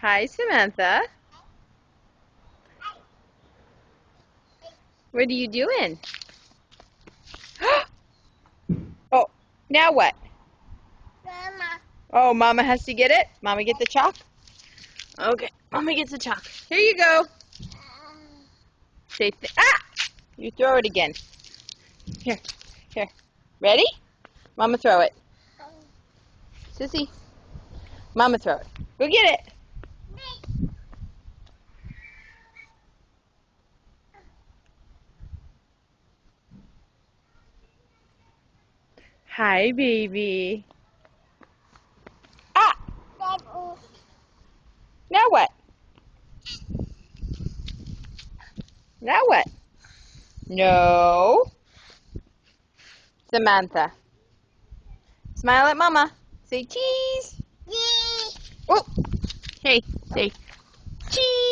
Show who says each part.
Speaker 1: Hi, Samantha. What are you doing? Oh, now what?
Speaker 2: Mama.
Speaker 1: Oh, Mama has to get it? Mama get the chalk? Okay, Mama gets the chalk. Here you go. Say ah! You throw it again. Here, here. Ready? Mama throw it. Sissy, Mama throw it. Go get it. Hi, baby. Ah! Now what? Now what? No. Samantha. Smile at Mama. Say cheese. Oh, hey, say cheese.